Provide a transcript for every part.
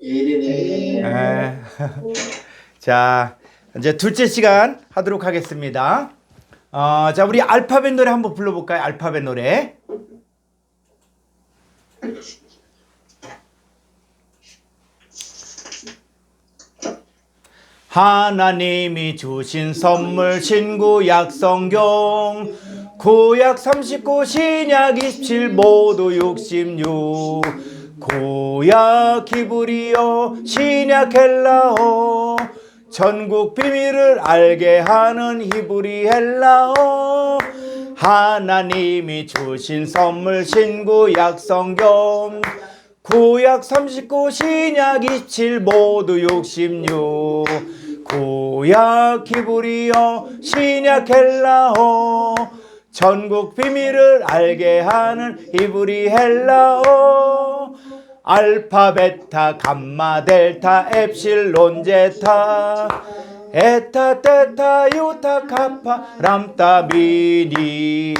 에. 자, 이제 둘째 시간 하도록 하겠습니다. 자, 우리 알파벳 노래 한번 불러볼까요? 알파벳 노래. 하나님이 주신 선물 신구약 성경, 구약 39 신약 27 모두 66, 구약 히브리어 신약 헬라어, 전국 비밀을 알게 하는 히브리 헬라어. 하나님이 주신 선물 신구약 성경, 구약 39 신약 27 모두 66, 구약 히브리어 신약 헬라어, 전국 비밀을 알게 하는 히브리 헬라어. 알파 베타 감마 델타 엡실론 제타 에타 테타 요타 카파 람타 미니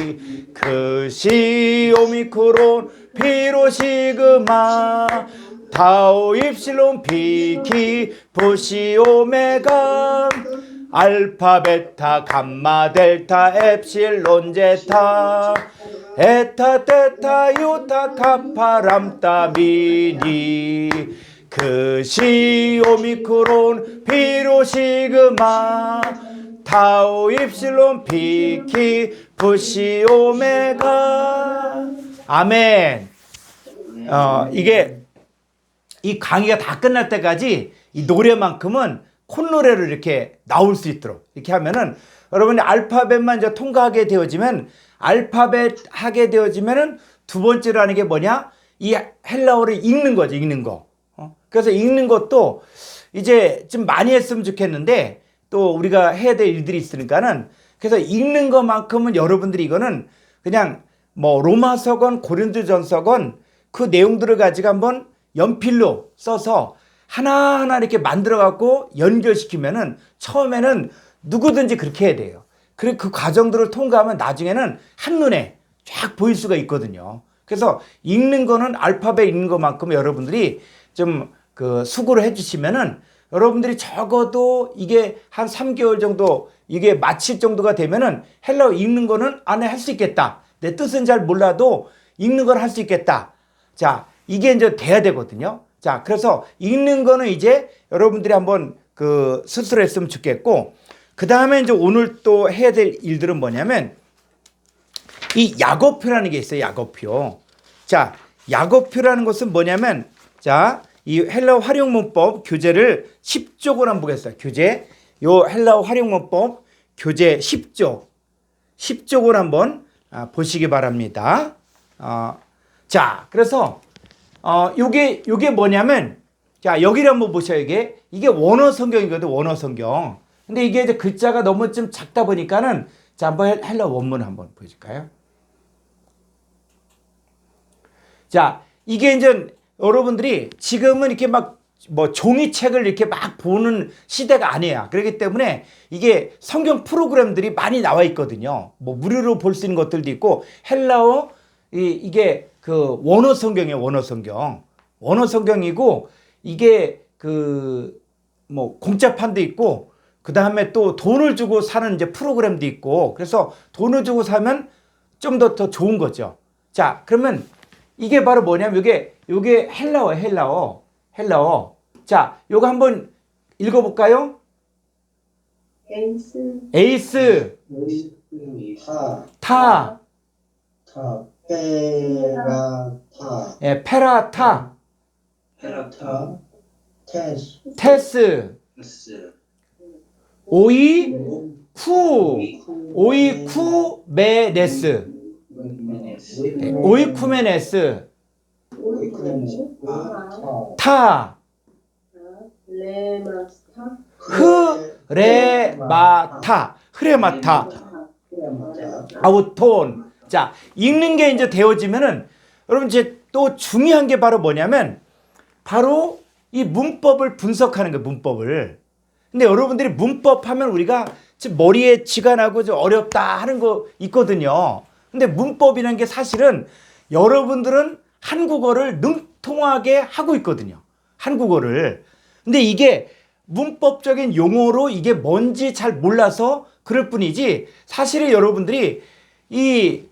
크시 오미크론 피로 시그마 타오 입실론 피키 부시 오메가 알파 베타 감마 델타 엡실론 제타 에타 테타 요타 카파 람타 미니 크시 오미크론 피로 시그마 타오 입실론 피키 부시 오메가. 아멘. 이게 이 강의가 다 끝날 때까지 이 노래만큼은 콧노래로 이렇게 나올 수 있도록 이렇게 하면은 여러분이 알파벳만 이제 통과하게 되어지면, 알파벳 하게 되어지면은 두 번째로 하는 게 뭐냐? 이 헬라어를 읽는 거죠, 읽는 거. 그래서 읽는 것도 이제 좀 많이 했으면 좋겠는데 또 우리가 해야 될 일들이 있으니까는, 그래서 읽는 것만큼은 여러분들이 이거는 그냥 뭐 로마서건 고린도전서건 그 내용들을 가지고 한번 연필로 써서 하나하나 이렇게 만들어 갖고 연결시키면은 처음에는 누구든지 그렇게 해야 돼요. 그리고 그 과정들을 통과하면 나중에는 한눈에 쫙 보일 수가 있거든요. 그래서 읽는 거는 알파벳 읽는 것만큼 여러분들이 좀 그 수고를 해주시면은 여러분들이 적어도 이게 한 3개월 정도 이게 마칠 정도가 되면은 헬라어 읽는 거는 안에 할 수 있겠다. 내 뜻은 잘 몰라도 읽는 걸 할 수 있겠다. 자, 이게 이제 돼야 되거든요. 자, 그래서 읽는 거는 이제 여러분들이 한번 그 스스로 했으면 좋겠고, 그 다음에 이제 오늘 또 해야 될 일들은 뭐냐면 이 약어표라는 게 있어요. 약어표. 자, 약어표라는 것은 뭐냐면, 자, 이 헬라어 활용문법 교재를 10쪽을 한번 보겠습니다. 교재, 요 헬라어 활용문법 교재 10쪽을 한번 보시기 바랍니다. 자, 그래서 요게 뭐냐면, 자, 여기를 한번 보셔요. 이게 원어 성경이거든, 원어 성경. 근데 이게 이제 글자가 너무 좀 작다 보니까는, 자, 한번 헬라어 원문 한번 보여줄까요? 자, 이게 이제 여러분들이 지금은 이렇게 막 뭐 종이책을 이렇게 막 보는 시대가 아니에요. 그렇기 때문에 이게 성경 프로그램들이 많이 나와 있거든요. 뭐 무료로 볼 수 있는 것들도 있고, 헬라어 이게 그 원어 성경이에요. 원어 성경. 원어 성경이고, 이게 그 뭐 공짜판도 있고, 그 다음에 또 돈을 주고 사는 이제 프로그램도 있고, 그래서 돈을 주고 사면 좀 더 좋은 거죠. 자, 그러면 이게 바로 뭐냐면 요게 헬라어. 자, 요거 한번 읽어볼까요? 에이스. 타. 예, 페라타. 테스. 오이쿠메네스. 오이쿠메네스. 타. 흐레마타. 아우톤. 자, 읽는 게 이제 되어지면은 여러분 이제 또 중요한 게 바로 뭐냐면 바로 이 문법을 분석하는 거예요, 문법을. 근데 여러분들이 문법 하면 우리가 지금 머리에 쥐가 나고 좀 어렵다 하는 거 있거든요. 근데 문법이라는 게 사실은 여러분들은 한국어를 능통하게 하고 있거든요. 한국어를. 근데 이게 문법적인 용어로 이게 뭔지 잘 몰라서 그럴 뿐이지, 사실은 여러분들이 이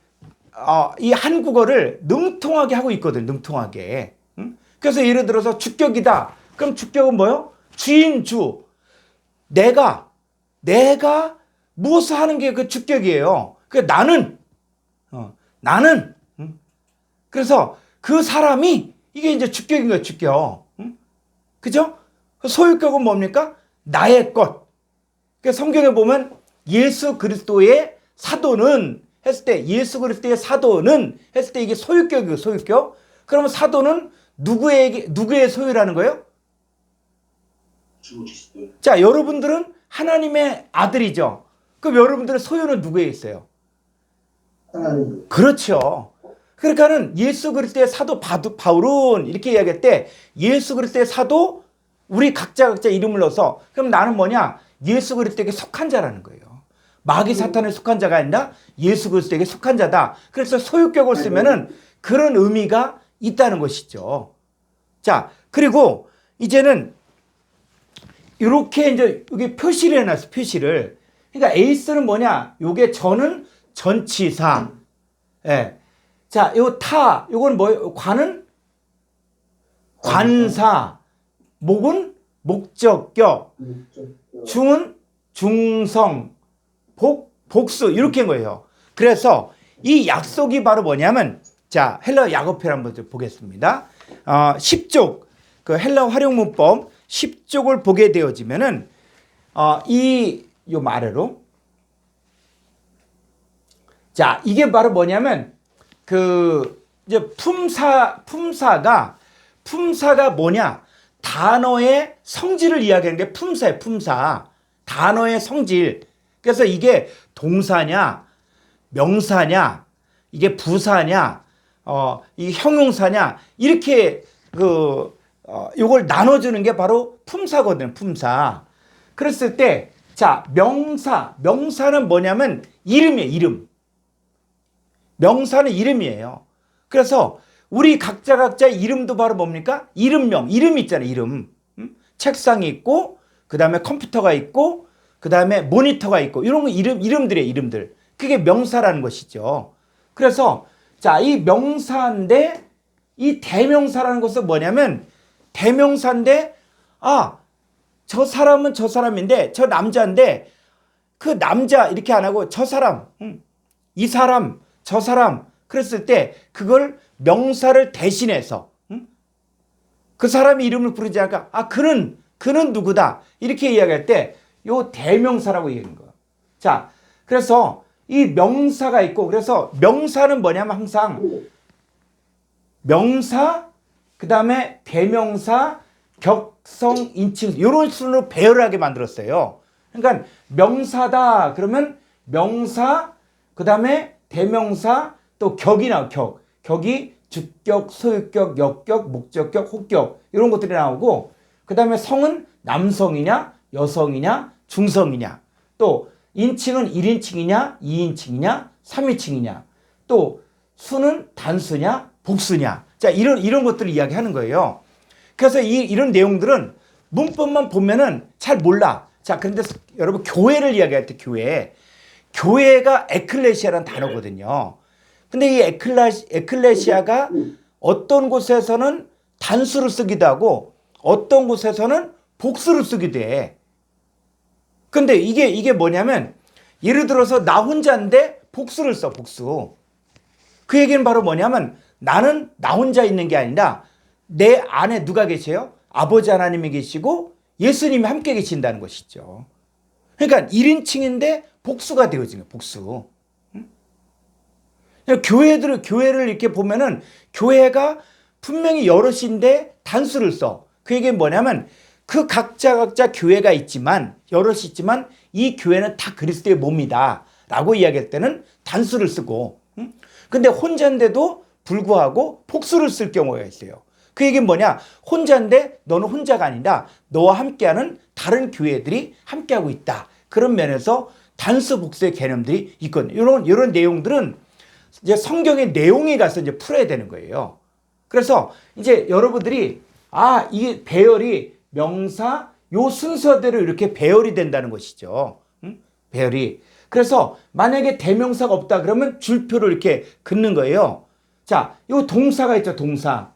한국어를 능통하게 하고 있거든, 능통하게. 응? 그래서 예를 들어서 주격이다. 그럼 주격은 뭐요? 주인, 주. 내가 무엇을 하는 게 그 주격이에요. 그 나는. 응? 그래서 그 사람이, 이게 이제 주격인 거예요, 주격. 응? 그죠? 소유격은 뭡니까? 나의 것. 그러니까 성경에 보면 예수 그리스도의 사도는 했을 때, 예수 그리스도의 사도는 했을 때 이게 소유격이에요, 소유격. 그러면 사도는 누구의 소유라는 거예요? 자, 여러분들은 하나님의 아들이죠. 그럼 여러분들의 소유는 누구에 있어요? 하나님. 그렇죠. 그러니까는 예수 그리스도의 사도 바울은 이렇게 이야기할 때, 예수 그리스도의 사도, 우리 각자 이름을 넣어서, 그럼 나는 뭐냐? 예수 그리스도에게 속한 자라는 거예요. 마귀 사탄에 속한 자가 아니라 예수 그리스도에게 속한 자다. 그래서 소유격을 쓰면은 그런 의미가 있다는 것이죠. 자, 그리고 이제는 이렇게 이제 여기 표시를 해놨어, 표시를. 그러니까 에이스는 뭐냐? 요게 저는 전치사. 예. 자, 요건 뭐예요? 관은 관사. 목은 목적격. 중은 중성. 복수. 이렇게 한 거예요. 그래서 이 약속이 바로 뭐냐면, 자, 헬라 약어표를 한번 보겠습니다. 10쪽, 그 헬라 활용문법 10쪽을 보게 되어지면은, 요 아래로. 자, 이게 바로 뭐냐면, 이제 품사가 뭐냐? 단어의 성질을 이야기하는 게 품사예요, 품사. 단어의 성질. 그래서 이게 동사냐, 명사냐, 이게 부사냐, 이 형용사냐, 이렇게 요걸 나눠주는 게 바로 품사거든요, 품사. 그랬을 때, 자, 명사는 뭐냐면 이름이에요, 이름. 명사는 이름이에요. 그래서 우리 각자 이름도 바로 뭡니까? 이름 있잖아요, 이름. 책상이 있고, 그 다음에 컴퓨터가 있고, 그 다음에 모니터가 있고, 이런 거 이름들이에요, 이름들. 그게 명사라는 것이죠. 그래서, 자, 이 명사인데, 이 대명사라는 것은 뭐냐면, 대명사인데, 저 사람은 저 사람인데, 저 남자인데, 그 남자 이렇게 안 하고, 저 사람, 이 사람, 저 사람, 그랬을 때, 그걸 명사를 대신해서, 그 사람의 이름을 부르지 않을까? 그는 누구다. 이렇게 이야기할 때, 요 대명사라고 얘기하는 거예요. 자, 그래서 이 명사가 있고, 그래서 명사는 뭐냐면 항상 명사, 그 다음에 대명사, 격성, 인칭, 이런 순으로 배열하게 만들었어요. 그러니까 명사다 그러면 명사, 그 다음에 대명사, 또 격이 나와요. 격이 주격, 소유격, 역격, 목적격, 혹격 이런 것들이 나오고, 그 다음에 성은 남성이냐 여성이냐 중성이냐, 또 인칭은 1인칭이냐 2인칭이냐 3인칭이냐, 또 수는 단수냐 복수냐. 자, 이런 것들을 이야기하는 거예요. 그래서 이런 내용들은 문법만 보면은 잘 몰라. 자, 그런데 여러분 교회를 이야기할 때 교회가 에클레시아라는 단어거든요. 근데 이 에클레시아가 어떤 곳에서는 단수를 쓰기도 하고 어떤 곳에서는 복수를 쓰기도 해. 근데 이게 뭐냐면, 예를 들어서 나 혼자인데 복수를 써, 복수. 그 얘기는 바로 뭐냐면, 나는 나 혼자 있는 게 아니라 내 안에 누가 계세요? 아버지 하나님이 계시고 예수님이 함께 계신다는 것이죠. 그러니까 1인칭인데 복수가 되어진 거예요, 복수. 교회를 이렇게 보면은 교회가 분명히 여럿인데 단수를 써. 그 얘기는 뭐냐면, 그 각자 교회가 있지만, 여럿이 있지만 이 교회는 다 그리스도의 몸이다 라고 이야기할 때는 단수를 쓰고, 근데 혼자인데도 불구하고 복수를 쓸 경우가 있어요. 그 얘기는 뭐냐? 혼자인데 너는 혼자가 아니라 너와 함께하는 다른 교회들이 함께하고 있다. 그런 면에서 단수 복수의 개념들이 있거든요. 이런 내용들은 이제 성경의 내용에 가서 이제 풀어야 되는 거예요. 그래서 이제 여러분들이 이게 배열이 명사 요 순서대로 이렇게 배열이 된다는 것이죠. 배열이. 그래서 만약에 대명사가 없다 그러면 줄표를 이렇게 긋는 거예요. 자, 요 동사가 있죠, 동사.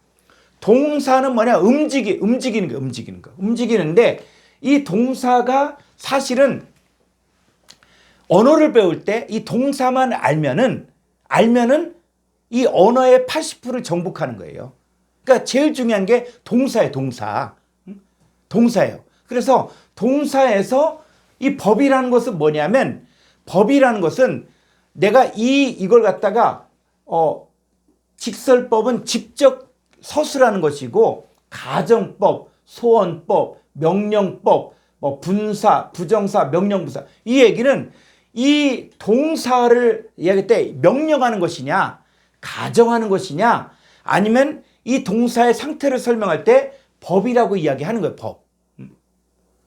동사는 뭐냐? 움직이는 거. 움직이는데 이 동사가 사실은 언어를 배울 때 이 동사만 알면은 이 언어의 80%를 정복하는 거예요. 그러니까 제일 중요한 게 동사예요, 동사. 동사예요. 그래서 동사에서 이 법이라는 것은 뭐냐면, 법이라는 것은 내가 이걸 갖다가 직설법은 직접 서술하는 것이고, 가정법, 소원법, 명령법, 뭐 분사, 부정사, 명령부사, 이 얘기는 이 동사를 이야기할 때 명령하는 것이냐, 가정하는 것이냐, 아니면 이 동사의 상태를 설명할 때 법이라고 이야기하는 거예요. 법.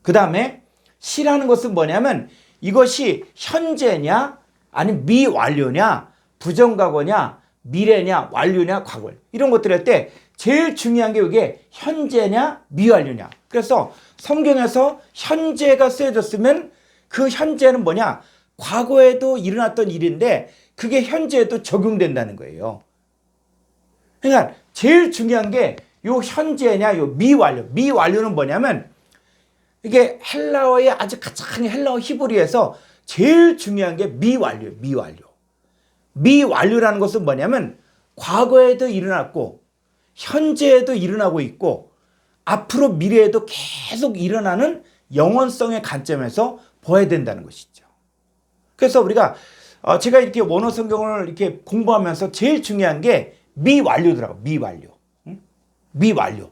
그 다음에 시라는 것은 뭐냐면 이것이 현재냐 아니면 미완료냐, 부정과거냐, 미래냐, 완료냐, 과거, 이런 것들 할 때 제일 중요한 게 이게 현재냐 미완료냐. 그래서 성경에서 현재가 쓰여졌으면 그 현재는 뭐냐, 과거에도 일어났던 일인데 그게 현재에도 적용된다는 거예요. 그러니까 제일 중요한 게 요 현재냐 요 미완료. 미완료는 뭐냐면 이게 헬라어의 아주 가장 헬라어 히브리어에서 제일 중요한 게 미완료예요. 미완료. 미완료라는 것은 뭐냐면 과거에도 일어났고 현재에도 일어나고 있고 앞으로 미래에도 계속 일어나는 영원성의 관점에서 봐야 된다는 것이죠. 그래서 우리가 제가 이렇게 원어 성경을 이렇게 공부하면서 제일 중요한 게 미완료더라고. 미완료. 미완료.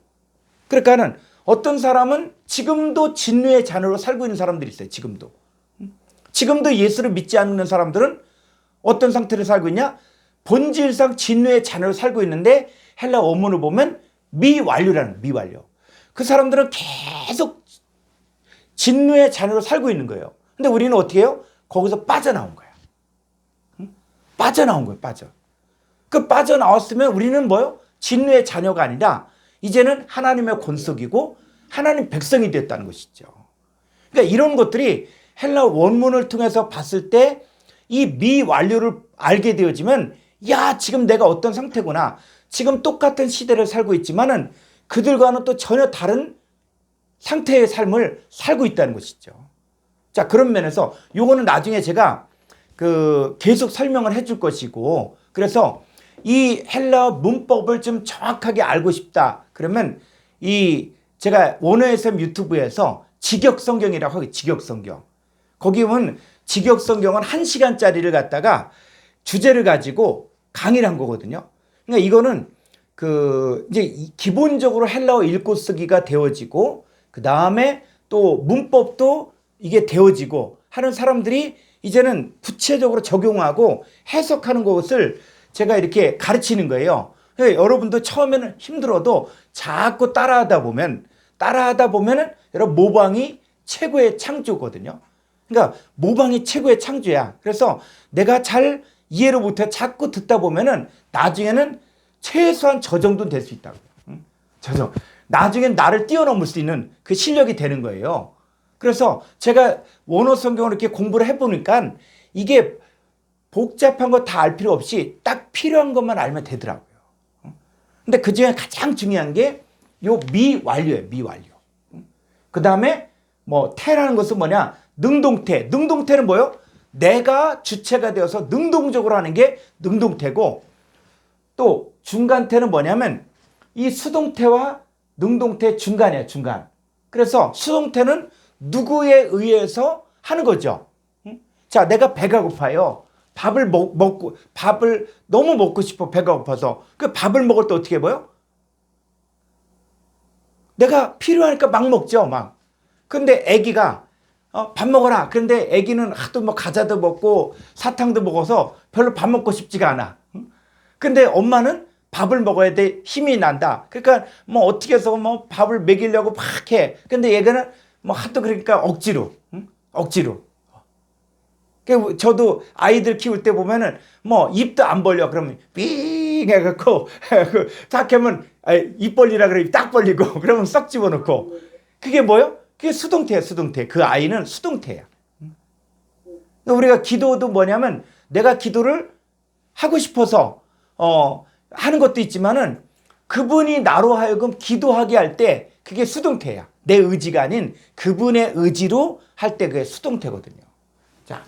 그러니까는 어떤 사람은 지금도 진노의 자녀로 살고 있는 사람들이 있어요. 지금도 예수를 믿지 않는 사람들은 어떤 상태로 살고 있냐? 본질상 진노의 자녀로 살고 있는데 헬라 원문을 보면 미완료라는, 미완료. 그 사람들은 계속 진노의 자녀로 살고 있는 거예요. 근데 우리는 어떻게 해요? 거기서 빠져나온 거야. 빠져나온 거예요. 그 빠져나왔으면 우리는 뭐요? 진노의 자녀가 아니라 이제는 하나님의 권속이고 하나님 백성이 됐다는 것이죠. 그러니까 이런 것들이 헬라 원문을 통해서 봤을 때 이 미완료를 알게 되어지면, 야, 지금 내가 어떤 상태구나. 지금 똑같은 시대를 살고 있지만은 그들과는 또 전혀 다른 상태의 삶을 살고 있다는 것이죠. 자, 그런 면에서 요거는 나중에 제가 계속 설명을 해줄 것이고, 그래서 이 헬라어 문법을 좀 정확하게 알고 싶다 그러면 제가 원어SM 유튜브에서 직역성경이라고 하고, 직역성경. 거기 보면 직역성경은 1시간짜리를 갖다가 주제를 가지고 강의를 한 거거든요. 그러니까 이거는 이제 기본적으로 헬라어 읽고 쓰기가 되어지고, 그 다음에 또 문법도 이게 되어지고 하는 사람들이 이제는 구체적으로 적용하고 해석하는 것을 제가 이렇게 가르치는 거예요. 그러니까 여러분도 처음에는 힘들어도 자꾸 따라하다 보면은 여러분 모방이 최고의 창조거든요. 그러니까 모방이 최고의 창조야. 그래서 내가 잘 이해를 못해 자꾸 듣다 보면은 나중에는 최소한 저 정도는 될 수 있다고요. 나중엔 나를 뛰어넘을 수 있는 그 실력이 되는 거예요. 그래서 제가 원어 성경을 이렇게 공부를 해보니까 이게 복잡한 거 다 알 필요 없이 딱 필요한 것만 알면 되더라고요. 근데 그 중에 가장 중요한 게 요 미완료예요. 미완료. 그 다음에 뭐 태라는 것은 뭐냐? 능동태. 능동태는 뭐예요? 내가 주체가 되어서 능동적으로 하는 게 능동태고, 또 중간태는 뭐냐면 이 수동태와 능동태 중간이에요. 중간. 그래서 수동태는 누구에 의해서 하는 거죠. 자, 내가 배가 고파요. 밥을 너무 먹고 싶어. 배가 고파서. 그 밥을 먹을 때 어떻게 해봐요? 내가 필요하니까 막 먹죠. 막. 근데 애기가 밥 먹어라. 그런데 애기는 하도 뭐 과자도 먹고 사탕도 먹어서 별로 밥 먹고 싶지가 않아. 근데 엄마는 밥을 먹어야 돼. 힘이 난다. 그러니까 뭐 어떻게 해서 뭐 밥을 먹이려고 막 해. 근데 얘가는 뭐 하도 그러니까 억지로. 저도 아이들 키울 때 보면은 뭐 입도 안 벌려. 그러면 삐 띵 해갖고 딱 하면 입 벌리라 그래 딱 벌리고 그러면 썩 집어넣고 그게 뭐요? 그게 수동태야 수동태. 그 아이는 수동태야. 우리가 기도도 뭐냐면 내가 기도를 하고 싶어서 하는 것도 있지만은 그분이 나로 하여금 기도하게 할 때 그게 수동태야. 내 의지가 아닌 그분의 의지로 할 때 그게 수동태거든요. 자,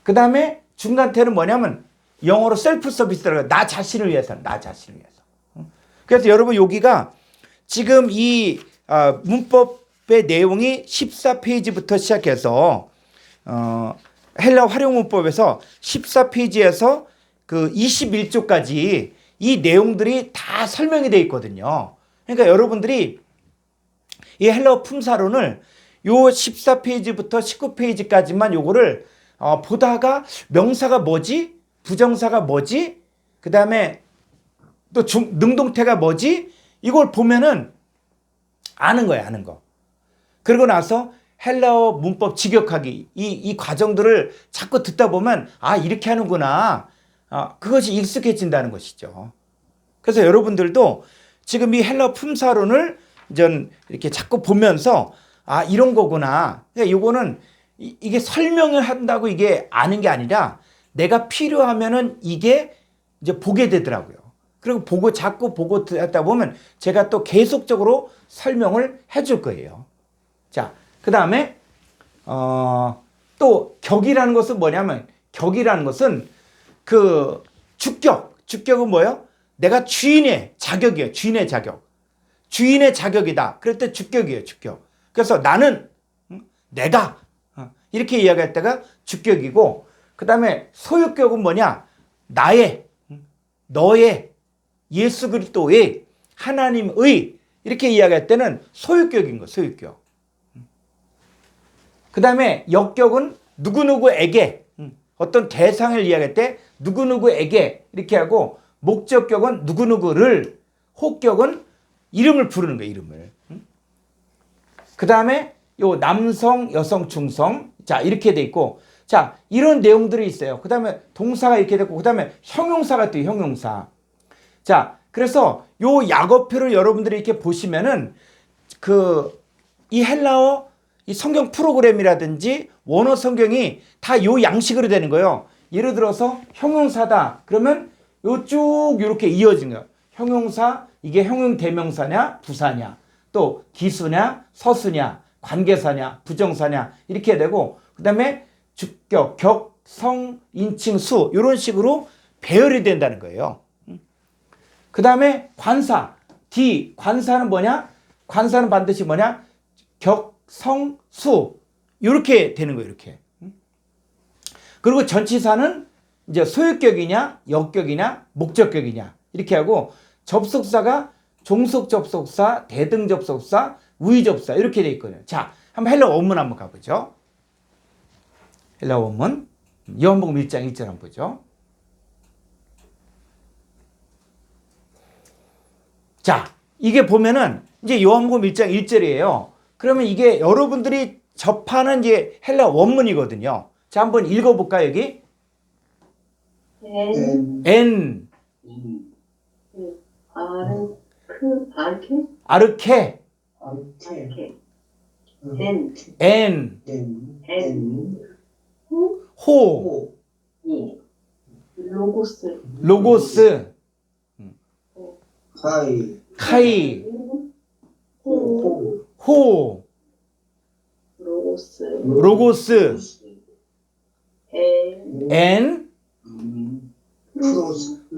그 다음에 중간태는 뭐냐면 영어로 셀프 서비스라고 나 자신을 위해서 나 자신을 위해서. 그래서 여러분 여기가 지금 이 문법의 내용이 14페이지부터 시작해서 헬라 활용 문법에서 14페이지에서 그 21조까지 이 내용들이 다 설명이 되어 있거든요. 그러니까 여러분들이 이 헬라어 품사론을 요 14페이지부터 19페이지까지만 요거를 보다가 명사가 뭐지? 부정사가 뭐지? 그 다음에 또 능동태가 뭐지? 이걸 보면은 아는 거예요, 아는 거. 그러고 나서 헬라어 문법 직역하기 이 과정들을 자꾸 듣다 보면 아 이렇게 하는구나. 그것이 익숙해진다는 것이죠. 그래서 여러분들도 지금 이 헬라어 품사론을 전 이렇게 자꾸 보면서 아 이런 거구나. 그러니까 이거는 이게 설명을 한다고 이게 아는 게 아니라 내가 필요하면은 이게 이제 보게 되더라고요. 그리고 보고 자꾸 보고 듣다 보면 제가 또 계속적으로 설명을 해줄 거예요. 자, 그 다음에 또 격이라는 것은 뭐냐면 격이라는 것은 그 주격은 뭐예요? 내가 주인의 자격이에요. 주인의 자격. 주인의 자격이다. 그럴 때 주격이에요. 주격. 그래서 나는 내가 이렇게 이야기할 때가 주격이고 그 다음에 소유격은 뭐냐? 나의 너의 예수 그리스도의 하나님의 이렇게 이야기할 때는 소유격인 거예요. 소유격. 그 다음에 역격은 누구누구에게 어떤 대상을 이야기할 때 누구누구에게 이렇게 하고 목적격은 누구누구를 호격은 이름을 부르는 거예요. 이름을. 그 다음에 요 남성, 여성, 중성 자 이렇게 돼 있고 자 이런 내용들이 있어요. 그 다음에 동사가 이렇게 됐고 그 다음에 형용사가 또 형용사. 자 그래서 요 약어표를 여러분들이 이렇게 보시면은 이 헬라어 이 성경 프로그램이라든지 원어 성경이 다 요 양식으로 되는 거예요. 예를 들어서 형용사다. 그러면 요 쭉 이렇게 이어진 거예요. 형용사 이게 형용 대명사냐 부사냐 또 기수냐 서수냐 관계사냐 부정사냐 이렇게 되고 그 다음에 주격, 격, 성, 인칭, 수 이런 식으로 배열이 된다는 거예요. 그 다음에 관사 관사는 뭐냐? 관사는 반드시 뭐냐? 격, 성, 수 이렇게 되는 거예요. 이렇게. 그리고 전치사는 이제 소유격이냐 역격이냐 목적격이냐 이렇게 하고 접속사가 종속 접속사, 대등 접속사, 우위 접속사 이렇게 돼 있거든요. 자, 한번 헬라어 원문 한번 가보죠. 헬라어 원문 요한복음 1장 1절 한번 보죠. 자, 이게 보면은 이제 요한복음 1장 1절이에요. 그러면 이게 여러분들이 접하는 이제 헬라어 원문이거든요. 자, 한번 읽어볼까요, 여기? N 아르케 N 호 로고스 카이 호 로고스 엔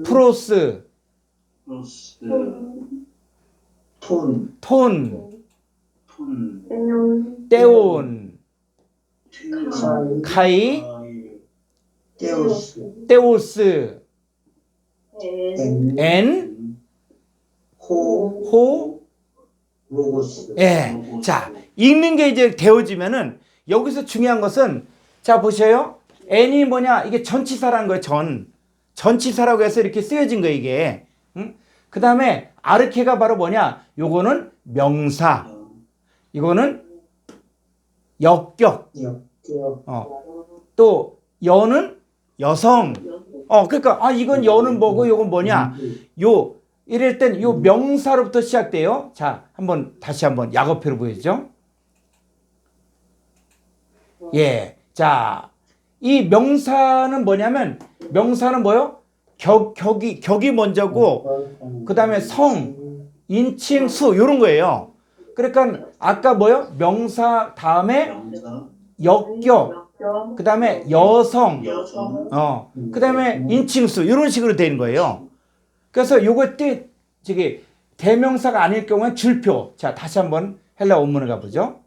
프로스 톤 떼온 카이 떼오스 엔 호 예. 자, 읽는 게 이제 되어지면은 여기서 중요한 것은 자 보셔요. n이 뭐냐? 이게 전치사라는 거예요. 전치사라고 해서 이렇게 쓰여진 거예요, 이게. 응? 그 다음에 아르케가 바로 뭐냐? 요거는 명사. 이거는 역격. 또 여는 여성. 그러니까 이건 여는 뭐고 이건 뭐냐? 이럴 땐 요 명사로부터 시작돼요. 자, 다시 한번 약어표로 보여주죠. 예. 자, 이 명사는 뭐냐면 명사는 뭐요? 격이 먼저고 그다음에 성, 인칭, 수 요런 거예요. 그러니까 아까 뭐요? 명사 다음에 역격, 그다음에 여성, 그다음에 인칭수 이런 식으로 되는 거예요. 그래서 요거 저기 대명사가 아닐 경우엔 줄표. 자, 다시 한번 헬라 원문을 가보죠.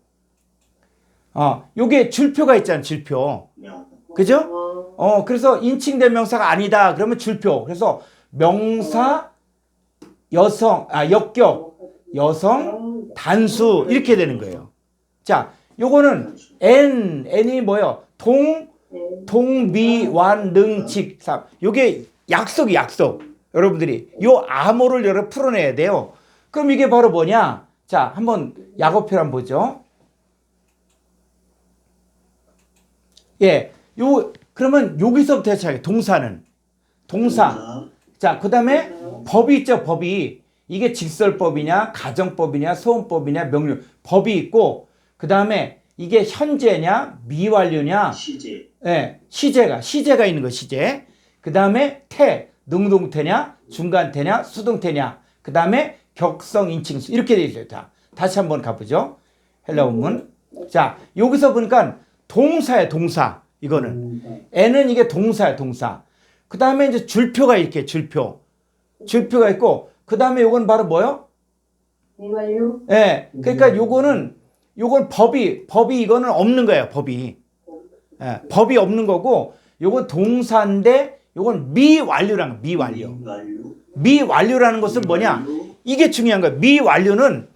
요게 줄표가 있잖아요, 줄표. 그죠? 그래서 인칭 대명사가 아니다. 그러면 줄표. 그래서 명사, 여성, 역격, 여성, 단수 이렇게 되는 거예요. 자, 요거는 n이 뭐예요? 동미완능직삼. 요게 약속이 약속. 여러분들이 요 암호를 여러 풀어내야 돼요. 그럼 이게 바로 뭐냐? 자, 한번 약어표를 한번 보죠. 예, 그러면 여기서부터 시작해. 동사는 동사. 자, 그다음에 법이 있죠. 법이 이게 직설법이냐, 가정법이냐, 소원법이냐, 명령 법이 있고 그다음에 이게 현재냐, 미완료냐, 시제. 예, 시제가 있는 거 시제. 그다음에 능동태냐, 중간태냐, 수동태냐. 그다음에 격성, 인칭수 이렇게 돼 있어요. 자, 다시 한번 가보죠. 헬라 원문. 자, 여기서 보니까 동사야, 동사. 이거는 n은 이게 동사야, 동사. 그다음에 이제 줄표가 이렇게 줄표가 있고 그다음에 요건 바로 뭐요? 미완료. 예. 그러니까 요건 법이 이거는 없는 거예요, 법이. 예, 법이 없는 거고 요건 동사인데 요건 미완료라는 거예요. 미완료라는 것은 뭐냐? 이게 중요한 거예요. 미완료는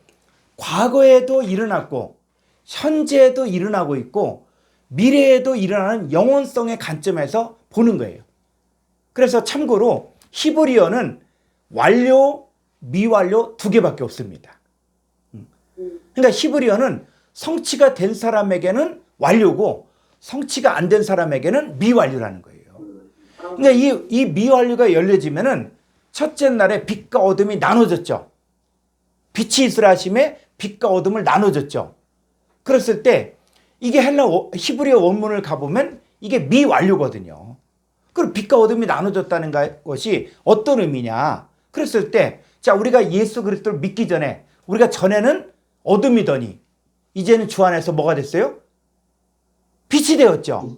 과거에도 일어났고 현재에도 일어나고 있고 미래에도 일어나는 영원성의 관점에서 보는 거예요. 그래서 참고로 히브리어는 완료, 미완료 두 개밖에 없습니다. 그러니까 히브리어는 성취가 된 사람에게는 완료고 성취가 안 된 사람에게는 미완료라는 거예요. 그러니까 이 미완료가 열려지면은 첫째 날에 빛과 어둠이 나눠졌죠. 빛이 있으라 하심에 빛과 어둠을 나눠졌죠. 그랬을 때 이게 히브리어 원문을 가보면 이게 미완료거든요. 그럼 빛과 어둠이 나눠졌다는 것이 어떤 의미냐? 그랬을 때, 자, 우리가 예수 그리스도를 믿기 전에, 우리가 전에는 어둠이더니, 이제는 주 안에서 뭐가 됐어요? 빛이 되었죠.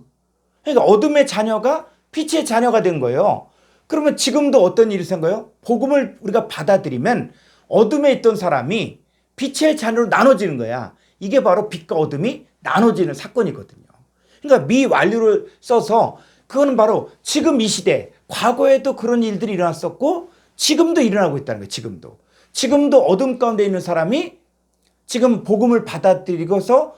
그러니까 어둠의 자녀가 빛의 자녀가 된 거예요. 그러면 지금도 어떤 일이 생겨요? 복음을 우리가 받아들이면 어둠에 있던 사람이 빛의 자녀로 나눠지는 거야. 이게 바로 빛과 어둠이 나눠지는 사건이거든요. 그러니까 미완료를 써서 그거는 바로 지금 이 시대, 과거에도 그런 일들이 일어났었고 지금도 일어나고 있다는 거예요. 지금도 어둠 가운데 있는 사람이 지금 복음을 받아들이고서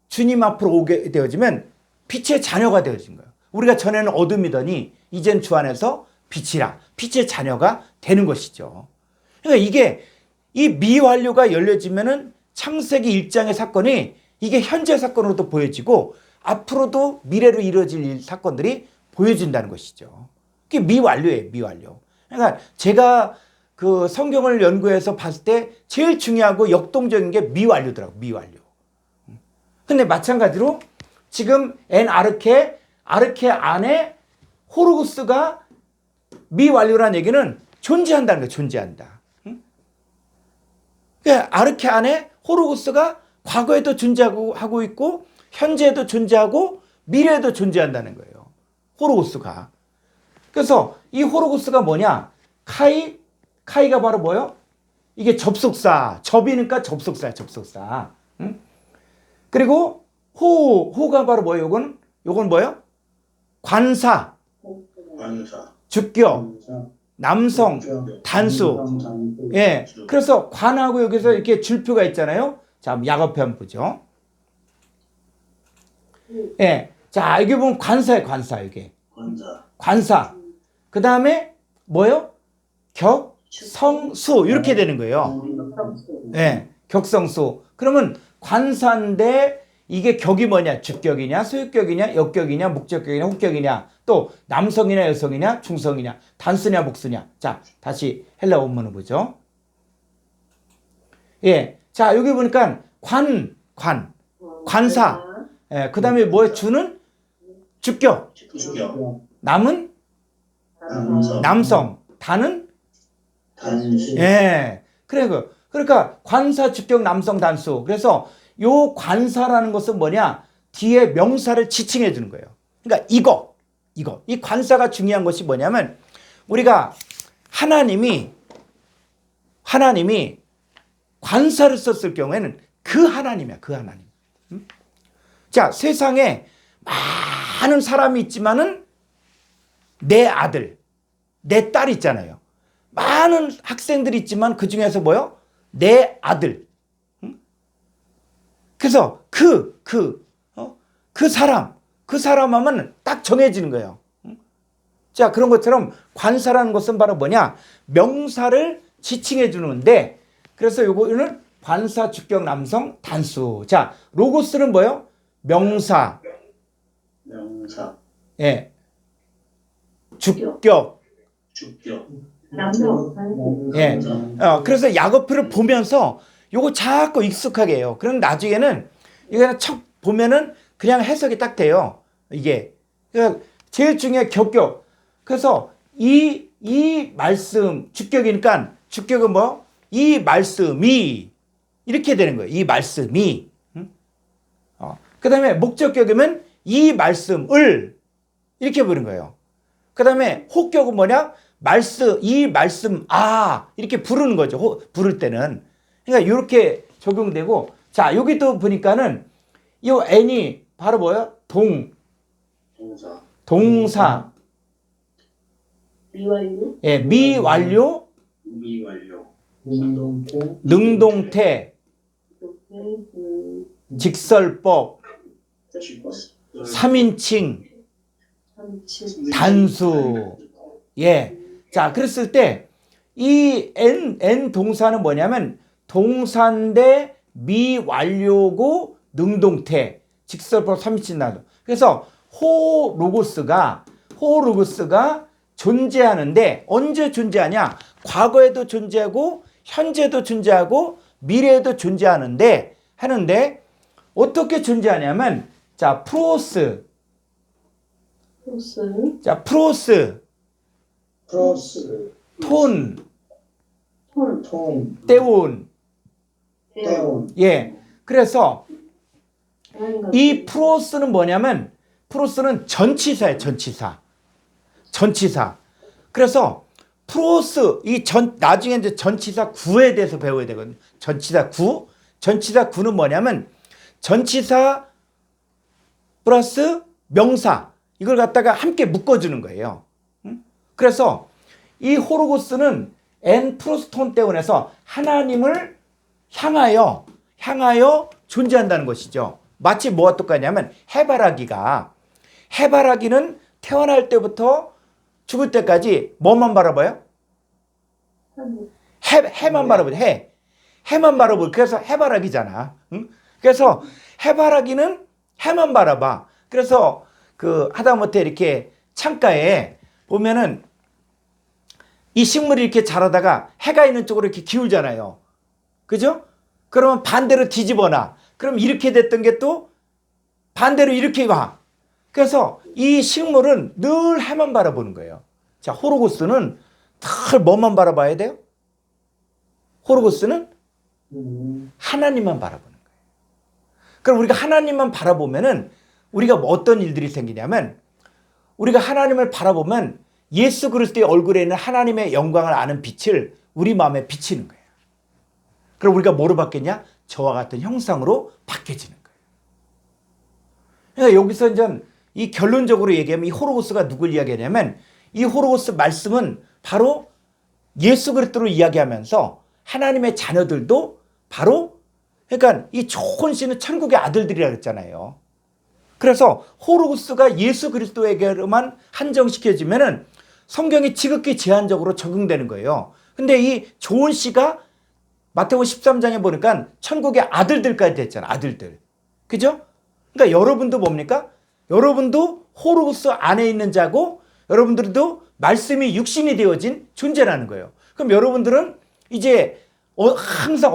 주님 앞으로 오게 되어지면 빛의 자녀가 되어진 거예요. 우리가 전에는 어둠이더니 이젠 주 안에서 빛이라 빛의 자녀가 되는 것이죠. 그러니까 이게 이 미완료가 열려지면은 창세기 1장의 사건이 이게 현재 사건으로도 보여지고 앞으로도 미래로 이루어질 사건들이 보여진다는 것이죠. 그게 미완료예요, 미완료. 그러니까 제가 그 성경을 연구해서 봤을 때 제일 중요하고 역동적인 게 미완료더라고요, 미완료. 근데 마찬가지로 지금 아르케 안에 호르구스가 미완료라는 얘기는 존재한다는 거예요, 존재한다. 그러니까 아르케 안에 호르구스가 과거에도 존재하고 있고 현재에도 존재하고 미래에도 존재한다는 거예요. 호르구스가. 그래서 이 호르구스가 뭐냐? 카이가 바로 뭐예요? 이게 접속사. 접이니까 접속사야, 접속사. 응? 그리고 호가 바로 뭐예요? 요건 뭐예요? 관사. 주격. 남성. 단수. 예. 그래서 관하고 여기서 이렇게 줄표가 있잖아요. 자, 약어표 한번 보죠. 예. 자, 여기 보면 관사예요, 관사, 이게. 관사. 그 다음에 뭐요? 격성수. 이렇게 되는 거예요. 예. 격성수. 그러면 관사인데 이게 격이 뭐냐? 주격이냐, 소유격이냐, 역격이냐, 목적격이냐, 혹격이냐, 또 남성이냐, 여성이냐, 중성이냐, 단수냐, 복수냐. 자, 다시 헬라 원문을 보죠. 예, 자 여기 보니까 관사. 예, 그 다음에 뭐예요? 주는 주격. 주격. 남은 남성. 단은 단수. 예, 그러니까 관사, 주격, 남성, 단수. 그래서 요 관사라는 것은 뭐냐? 뒤에 명사를 지칭해 주는 거예요. 그러니까 이 관사가 중요한 것이 뭐냐면 우리가 하나님이 관사를 썼을 경우에는 그 하나님이야, 그 하나님. 자, 세상에 많은 사람이 있지만은 내 아들, 내 딸 있잖아요. 많은 학생들이 있지만 그 중에서 뭐요? 내 아들. 그래서 그 사람 하면 딱 정해지는 거예요. 자, 그런 것처럼 관사라는 것은 바로 뭐냐? 명사를 지칭해 주는데, 그래서 요거는 관사, 주격, 남성, 단수. 자, 로고스는 뭐예요? 명사. 예. 주격. 남성. 예. 그래서 약어표를 보면서 요거 자꾸 익숙하게 해요. 그럼 나중에는 이거 척 보면은 그냥 해석이 딱 돼요. 이게. 그러니까 제일 중요한 격격. 그래서 이 말씀, 주격이니까 주격은 뭐? 이 말씀이 이렇게 되는 거예요. 이 말씀이. 그 다음에 목적격이면 이 말씀을 이렇게 부르는 거예요. 그 다음에 혹격은 뭐냐? 이 말씀, 이렇게 부르는 거죠. 부를 때는. 그러니까 이렇게 적용되고, 자, 여기 또 보니까는 이 n이 바로 뭐예요? 동사. 미완료. 예, 미완료, 능동태, 직설법, 3인칭, 단수. 예. 자, 그랬을 때 이 n 동사는 뭐냐면 동사인데 미완료고 능동태, 직설법, 3인칭, 단수. 그래서 호로고스가 존재하는데 언제 존재하냐? 과거에도 존재하고 현재도 존재하고 미래에도 존재하는데 어떻게 존재하냐면 자, 프로스. 자, 프로스. 톤. 때운. 예. 그래서 이 프로스는 뭐냐면 프로스는 전치사예요, 전치사. 그래서 프로스 나중에 이제 전치사 구에 대해서 배워야 되거든요. 전치사 구는 뭐냐면 전치사 플러스 명사 이걸 갖다가 함께 묶어주는 거예요. 그래서 이 호로고스는 N 프로스톤 때문에서 하나님을 향하여 존재한다는 것이죠. 마치 뭐와 똑같냐면 해바라기는 태어날 때부터 죽을 때까지 뭐만 바라봐요? 해만 바라보죠. 해만 바라보고 그래서 해바라기잖아. 응? 그래서 해바라기는 해만 바라봐. 그래서 그 하다못해 이렇게 창가에 보면은 이 식물이 이렇게 자라다가 해가 있는 쪽으로 이렇게 기울잖아요. 그죠? 그러면 반대로 뒤집어놔. 그럼 이렇게 됐던 게 또 반대로 이렇게 와. 그래서 이 식물은 늘 해만 바라보는 거예요. 자, 호로고스는 늘 뭐만 바라봐야 돼요? 호로고스는 하나님만 바라보는 거예요. 그럼 우리가 하나님만 바라보면은 우리가 어떤 일들이 생기냐면 우리가 하나님을 바라보면 예수 그리스도의 얼굴에 있는 하나님의 영광을 아는 빛을 우리 마음에 비치는 거예요. 그럼 우리가 뭐로 바뀌냐? 저와 같은 형상으로 바뀌어지는 거예요. 그러니까 여기서 이제 이 결론적으로 얘기하면 이 호로고스가 누굴 이야기하냐면 이 호로고스 말씀은 바로 예수 그리스도를 이야기하면서 하나님의 자녀들도 바로 그러니까 이 좋은 씨는 천국의 아들들이라고 했잖아요. 그래서 호로고스가 예수 그리스도에게로만 한정시켜지면은 성경이 지극히 제한적으로 적용되는 거예요. 근데 이 좋은 씨가 마태복음 13장에 보니까 천국의 아들들까지 됐잖아. 아들들. 그죠? 그러니까 여러분도 뭡니까? 여러분도 호로고스 안에 있는 자고 여러분들도 말씀이 육신이 되어진 존재라는 거예요. 그럼 여러분들은 이제 항상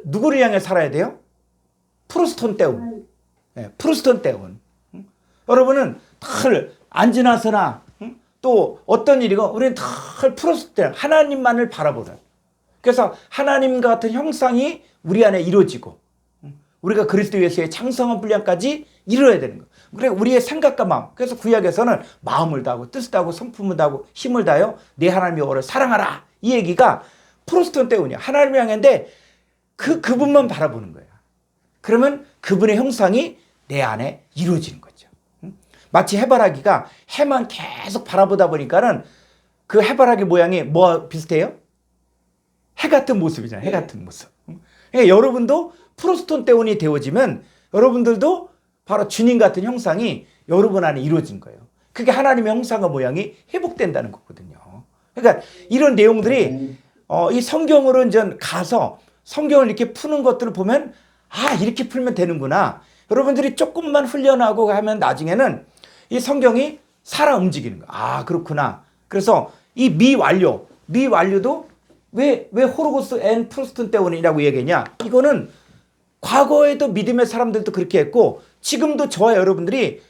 누구를 향해 살아야 돼요? 프루스톤 때운. 네, 프루스톤 때운. 여러분은 늘 안지나서나 또 어떤 일이고 우리는 늘 프루스톤 하나님만을 바라보는. 그래서 하나님과 같은 형상이 우리 안에 이루어지고 우리가 그리스도 예수의 창성한 분량까지 이루어야 되는 거예요. 그래 우리의 생각과 마음. 그래서 구약에서는 마음을 다하고 뜻을 다하고 성품을 다하고 힘을 다하여 내 하나님 여호와를 사랑하라. 이 얘기가 프로스톤 때문이야. 하나님을 향한데 그분만 바라보는 거야. 그러면 그분의 형상이 내 안에 이루어지는 거죠. 마치 해바라기가 해만 계속 바라보다 보니까는 그 해바라기 모양이 뭐와 비슷해요? 해 같은 모습이잖아요. 해 같은 모습. 그러니까 여러분도 프로스톤 때운이 되어지면 여러분들도 바로 주님 같은 형상이 여러분 안에 이루어진 거예요. 그게 하나님의 형상과 모양이 회복된다는 거거든요. 그러니까 이런 내용들이 이 성경으로 이제 가서 성경을 이렇게 푸는 것들을 보면 이렇게 풀면 되는구나. 여러분들이 조금만 훈련하고 하면 나중에는 이 성경이 살아 움직이는 거야. 그렇구나. 그래서 이 미완료도 왜 호로고스 앤 프루스톤 때운이라고 얘기했냐? 이거는 과거에도 믿음의 사람들도 그렇게 했고 지금도 저와 여러분들이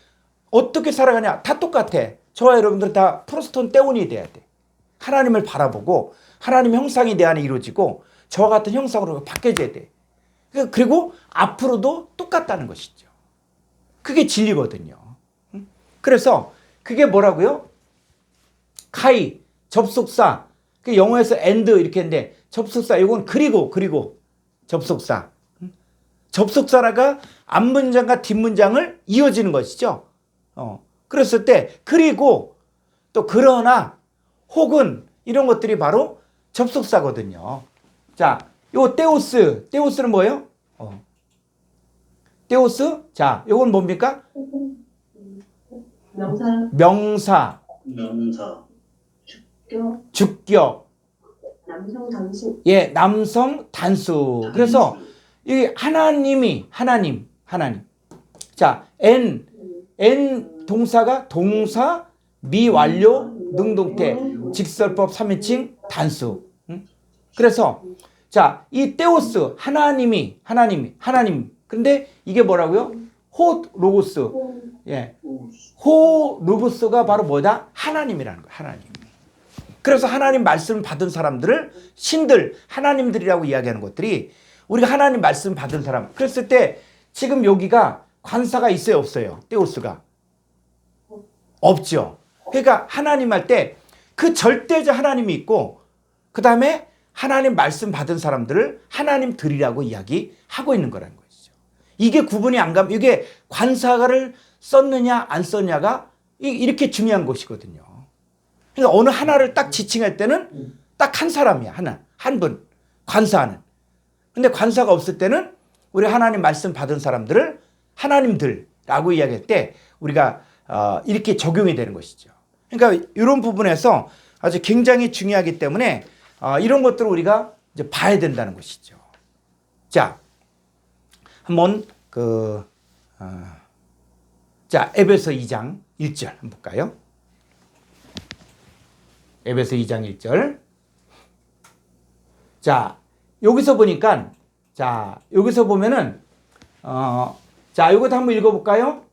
어떻게 살아가냐? 다 똑같아. 저와 여러분들 다 프루스톤 때운이 돼야 돼. 하나님을 바라보고 하나님의 형상이 내 안에 이루어지고 저와 같은 형상으로 바뀌어져야 돼. 그리고 앞으로도 똑같다는 것이죠. 그게 진리거든요. 그래서 그게 뭐라고요? 카이, 접속사. 그 영어에서 and 이렇게 했는데 접속사 이건 그리고 접속사. 접속사가 앞문장과 뒷문장을 이어지는 것이죠. 그랬을 때 그리고 또 그러나 혹은 이런 것들이 바로 접속사거든요. 자, 요 테오스는 뭐예요? 테오스? 자, 요건 뭡니까? 명사. 주격. 남성 단수. 예, 남성 단수. 그래서 이 하나님. 자, N 동사가 동사, 미완료, 능동태, 직설법 3인칭 단수. 그래서 자, 이 테오스 하나님. 근데 이게 뭐라고요? 호 로고스. 예. 호 로고스가 바로 뭐다? 하나님이라는 거예요. 하나님. 그래서 하나님 말씀 받은 사람들을 신들, 하나님들이라고 이야기하는 것들이 우리가 하나님 말씀 받은 사람. 그랬을 때 지금 여기가 관사가 있어요, 없어요? 테오스가. 없죠. 그러니까 하나님 할 때 그 절대적 하나님이 있고 그 다음에 하나님 말씀 받은 사람들을 하나님들이라고 이야기하고 있는 거라는 것이죠. 이게 구분이 안 가면 이게 관사를 썼느냐 안 썼냐가 이렇게 중요한 것이거든요. 그러니까 어느 하나를 딱 지칭할 때는 딱 한 사람이야. 한 분. 관사하는. 근데 관사가 없을 때는 우리 하나님 말씀 받은 사람들을 하나님들라고 이야기할 때 우리가 이렇게 적용이 되는 것이죠. 그러니까 이런 부분에서 아주 굉장히 중요하기 때문에 이런 것들을 우리가 이제 봐야 된다는 것이죠. 자, 한번 자, 에베소 2장 1절 한번 볼까요? 에베소 2장 1절. 자, 여기서 보니까 자, 여기서 보면은 자, 이것도 한번 읽어 볼까요?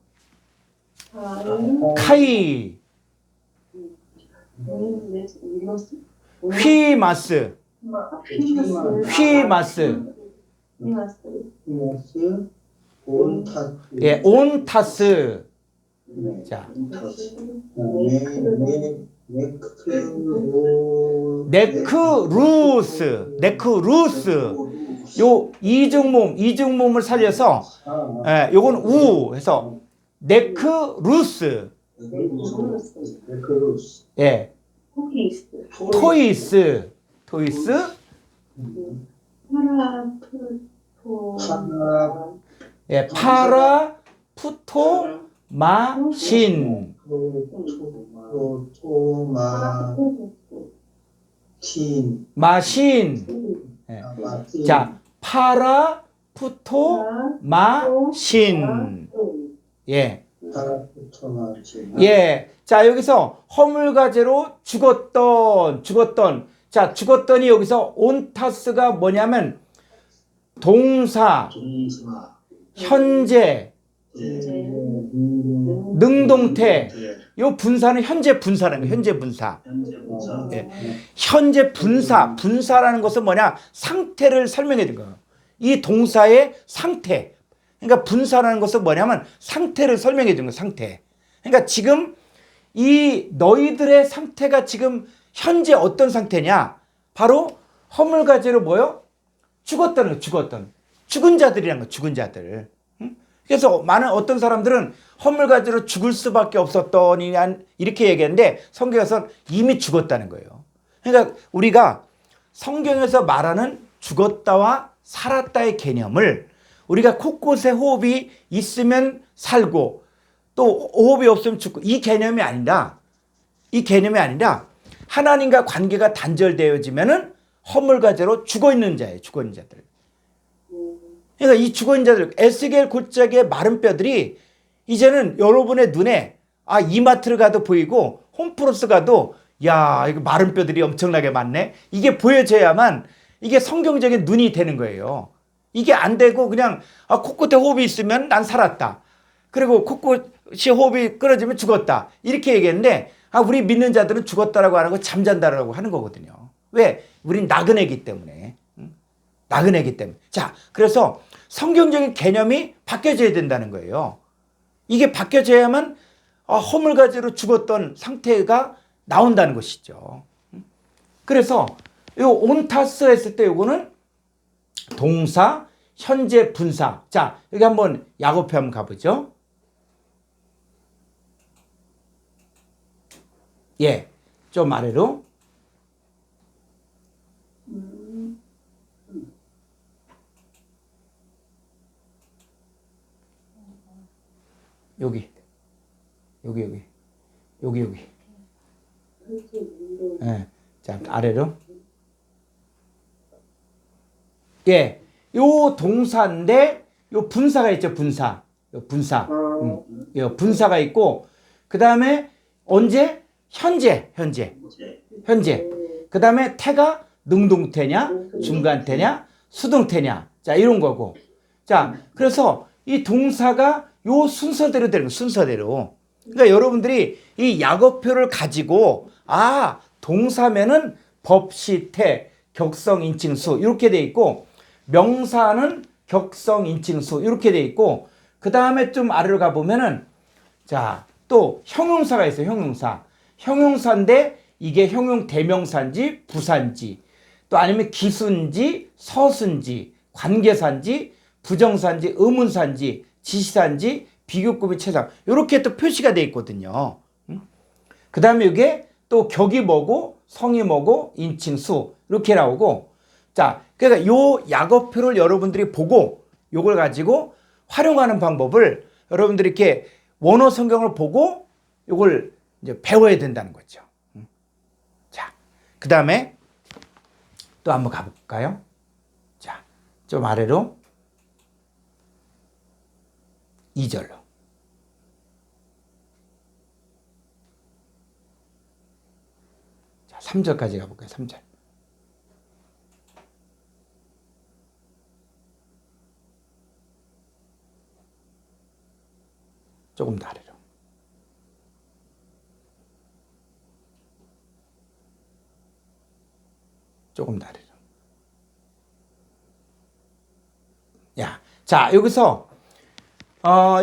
카이 휘마스 예, 온타스. 자, 네크루스. 요 이중몸을 살려서 예, 요건 우 해서 네크루스. 예. 토이스. 예, 파라푸토 마신. 예. 자, 파라푸토 마신. 예. 하나부터 나지. 예. 자, 여기서 허물과제로 죽었던. 자, 죽었더니 여기서 온타스가 뭐냐면 동사, 동사. 현재, 능동태. 요 분사는 현재 분사라는 거예요. 현재 분사. 현재 분사. 예. 현재 분사라는 것은 뭐냐? 상태를 설명해 준 거예요. 이 동사의 상태. 그러니까 분사라는 것은 뭐냐면 상태를 설명해 준 거예요. 상태. 그러니까 지금 이 너희들의 상태가 지금 현재 어떤 상태냐? 바로 허물과제로 뭐요? 죽었다는 거, 죽은 자들이라는 거, 죽은 자들. 그래서 많은 어떤 사람들은 허물과제로 죽을 수밖에 없었더니 이렇게 얘기했는데 성경에서는 이미 죽었다는 거예요. 그러니까 우리가 성경에서 말하는 죽었다와 살았다의 개념을 우리가 곳곳에 호흡이 있으면 살고 또 호흡이 없으면 죽고 이 개념이 아니라 하나님과 관계가 단절되어지면은 허물과제로 죽어 있는 자예요. 죽어 있는 자들. 그러니까 이 죽어 있는 자들, 에스겔 골짜기의 마른 뼈들이 이제는 여러분의 눈에 이마트를 가도 보이고 홈플러스 가도 야, 이거 마른 뼈들이 엄청나게 많네. 이게 보여져야만 이게 성경적인 눈이 되는 거예요. 이게 안 되고 그냥 코끝에 호흡이 있으면 난 살았다. 그리고 코끝이 호흡이 끊어지면 죽었다. 이렇게 얘기했는데 우리 믿는 자들은 죽었다라고 안 하고 잠잔다라고 하는 거거든요. 왜? 우린 나그네이기 때문에. 나그네이기 때문에. 자, 그래서 성경적인 개념이 바뀌어져야 된다는 거예요. 이게 바뀌어져야만 허물과제로 죽었던 상태가 나온다는 것이죠. 그래서 이 온타스 했을 때 이거는 동사, 현재 분사. 자, 여기 한번 야곱해 한번 가보죠. 예, 좀 아래로. 여기. 예, 자, 아래로. 예, 요 동사인데 요 분사가 있죠, 분사. 요 분사. 요 분사가 있고 그 다음에 언제? 현재. 그 다음에 태가 능동태냐, 중간태냐, 수동태냐. 자, 이런 거고. 자, 그래서 이 동사가 요 순서대로 되는 거예요, 순서대로. 그러니까 여러분들이 이 약어표를 가지고 동사면은 법시태, 격성, 인칭수 이렇게 돼 있고 명사는 격성, 인칭수 이렇게 돼 있고 그 다음에 좀 아래로 가보면은 자, 또 형용사가 있어요. 형용사인데 이게 형용 대명사인지 부사인지 또 아니면 기수인지 서수인지 관계사인지 부정사인지 의문사인지 지시사인지 비교급의 최상 이렇게 또 표시가 돼 있거든요. 그 다음에 이게 또 격이 뭐고 성이 뭐고 인칭수 이렇게 나오고 자, 그러니까 요 약어표를 여러분들이 보고 요걸 가지고 활용하는 방법을 여러분들이 이렇게 원어 성경을 보고 요걸 이제 배워야 된다는 거죠. 자, 그 다음에 또 한번 가볼까요? 자, 좀 아래로 2절로. 자, 3절까지 가볼까요? 3절. 조금 더 아래로. 조금 더 아래로. 자, 여기서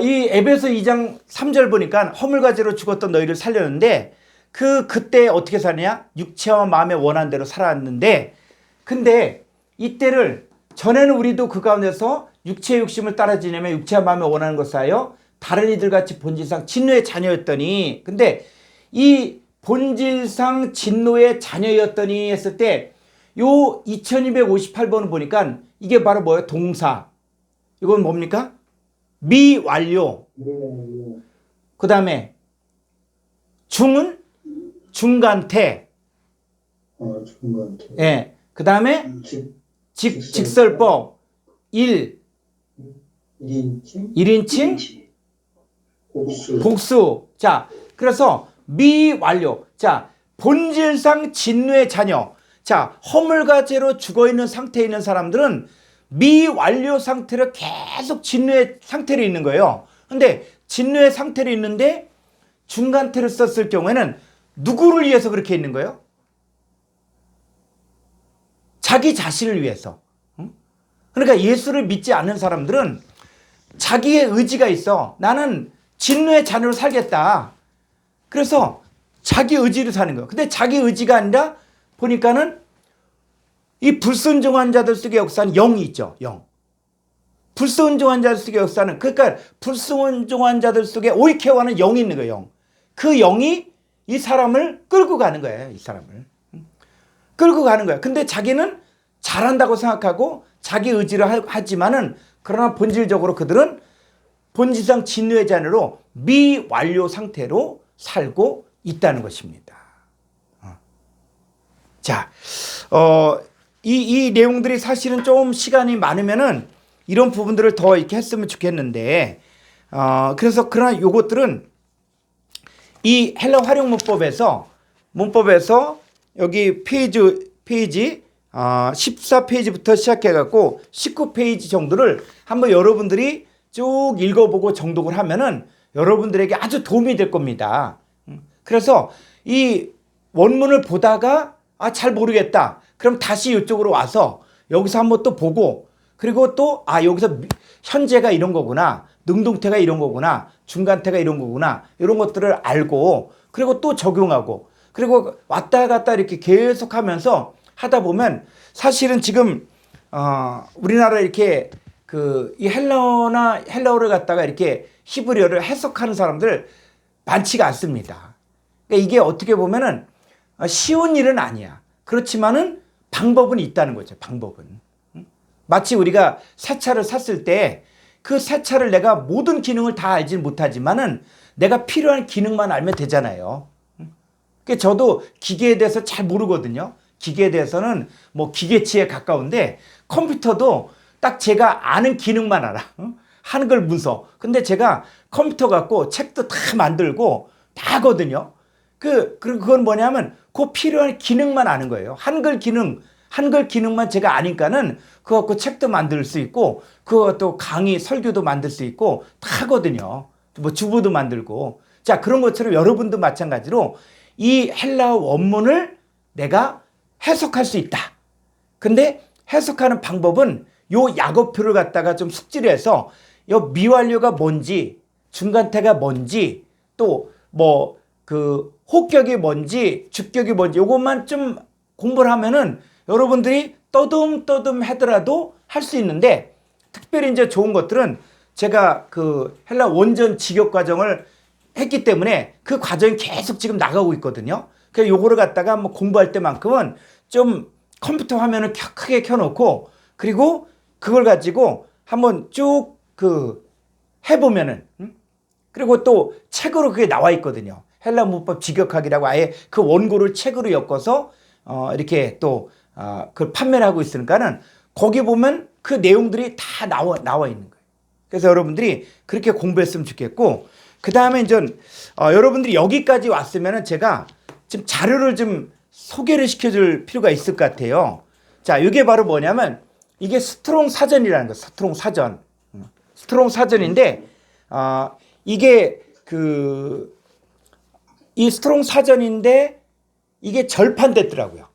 이 에베소 2장 3절 보니까 허물과제로 죽었던 너희를 살렸는데 그때 어떻게 사느냐? 육체와 마음에 원한 대로 살았는데 근데 이때를 전에는 우리도 그 가운데서 육체의 욕심을 따라 지내며 육체와 마음에 원하는 것을 하여 다른 이들 같이 본질상 진노의 자녀였더니 근데 이 본질상 진노의 자녀였더니 했을 때 요 2258번을 보니까 이게 바로 뭐예요? 동사. 이건 뭡니까? 미완료. 그 다음에 중은 중간태. 중간태. 예. 그 다음에 직설법. 1인칭 복수. 복수. 자, 그래서 미완료. 자, 본질상 진노의 자녀. 자, 허물과 죄로 죽어있는 상태에 있는 사람들은 미완료 상태로 계속 진노의 상태로 있는 거예요. 근데 진노의 상태로 있는데 중간태를 썼을 경우에는 누구를 위해서 그렇게 있는 거예요? 자기 자신을 위해서. 그러니까 예수를 믿지 않는 사람들은 자기의 의지가 있어. 나는 진노의 자녀로 살겠다. 그래서 자기 의지로 사는 거예요. 근데 자기 의지가 아니라 보니까는 이 불순종한 자들 속에 역사는 영이 있죠. 영. 불순종한 자들 속에 역사는, 그러니까 불순종한 자들 속에 오이케와는 영이 있는 거예요. 영. 그 영이 이 사람을 끌고 가는 거예요. 이 사람을 끌고 가는 거예요. 근데 자기는 잘한다고 생각하고 자기 의지로 하지만은, 그러나 본질적으로 그들은 본질상 진노의 자녀로 미완료 상태로 살고 있다는 것입니다. 자, 이 내용들이 사실은 좀 시간이 많으면은 이런 부분들을 더 이렇게 했으면 좋겠는데, 그래서 그러나 요것들은 이 헬라 활용 문법에서 여기 페이지 14페이지부터 시작해갖고 19페이지 정도를 한번 여러분들이 쭉 읽어보고 정독을 하면은 여러분들에게 아주 도움이 될 겁니다. 그래서 이 원문을 보다가 잘 모르겠다. 그럼 다시 이쪽으로 와서 여기서 한번 또 보고, 그리고 또 여기서 현재가 이런 거구나, 능동태가 이런 거구나, 중간태가 이런 거구나, 이런 것들을 알고, 그리고 또 적용하고, 그리고 왔다 갔다 이렇게 계속 하면서 하다 보면 사실은 지금 우리나라 이렇게 이 헬라어를 갖다가 이렇게 히브리어를 해석하는 사람들 많지가 않습니다. 그러니까 이게 어떻게 보면은 쉬운 일은 아니야. 그렇지만은 방법은 있다는 거죠. 방법은. 마치 우리가 새 차를 샀을 때 그 새 차를 내가 모든 기능을 다 알지는 못하지만은 내가 필요한 기능만 알면 되잖아요. 그러니까 저도 기계에 대해서 잘 모르거든요. 기계에 대해서는 뭐 기계치에 가까운데, 컴퓨터도 딱 제가 아는 기능만 알아. 한글 문서. 근데 제가 컴퓨터 갖고 책도 다 만들고 다 하거든요. 그건 뭐냐면 그 필요한 기능만 아는 거예요. 한글 기능만 제가 아니까는 그거 갖고 책도 만들 수 있고, 그거 또 강의, 설교도 만들 수 있고 다 하거든요. 뭐 주부도 만들고. 자, 그런 것처럼 여러분도 마찬가지로 이 헬라어 원문을 내가 해석할 수 있다. 근데 해석하는 방법은 요 약어표를 갖다가 좀 숙지를 해서 요 미완료가 뭔지, 중간태가 뭔지, 또 뭐 호격이 뭔지, 주격이 뭔지 요것만 좀 공부를 하면은 여러분들이 떠듬떠듬 하더라도 할 수 있는데, 특별히 이제 좋은 것들은 제가 헬라 원전 직역 과정을 했기 때문에 그 과정이 계속 지금 나가고 있거든요. 그래서 요거를 갖다가 뭐 공부할 때만큼은 좀 컴퓨터 화면을 크게 켜놓고, 그리고 그걸 가지고 한번 쭉 해보면은, 그리고 또 책으로 그게 나와 있거든요. 헬라 문법 직역하기라고 아예 그 원고를 책으로 엮어서 이렇게 또 그걸 판매를 하고 있으니까는 거기 보면 그 내용들이 다 나와 있는 거예요. 그래서 여러분들이 그렇게 공부했으면 좋겠고, 그 다음에 이제 여러분들이 여기까지 왔으면은 제가 지금 자료를 좀 소개를 시켜줄 필요가 있을 것 같아요. 자, 이게 바로 뭐냐면 이게 스트롱 사전이라는 거예요. 스트롱 사전인데, 이게 이 스트롱 사전인데 이게 절판됐더라고요.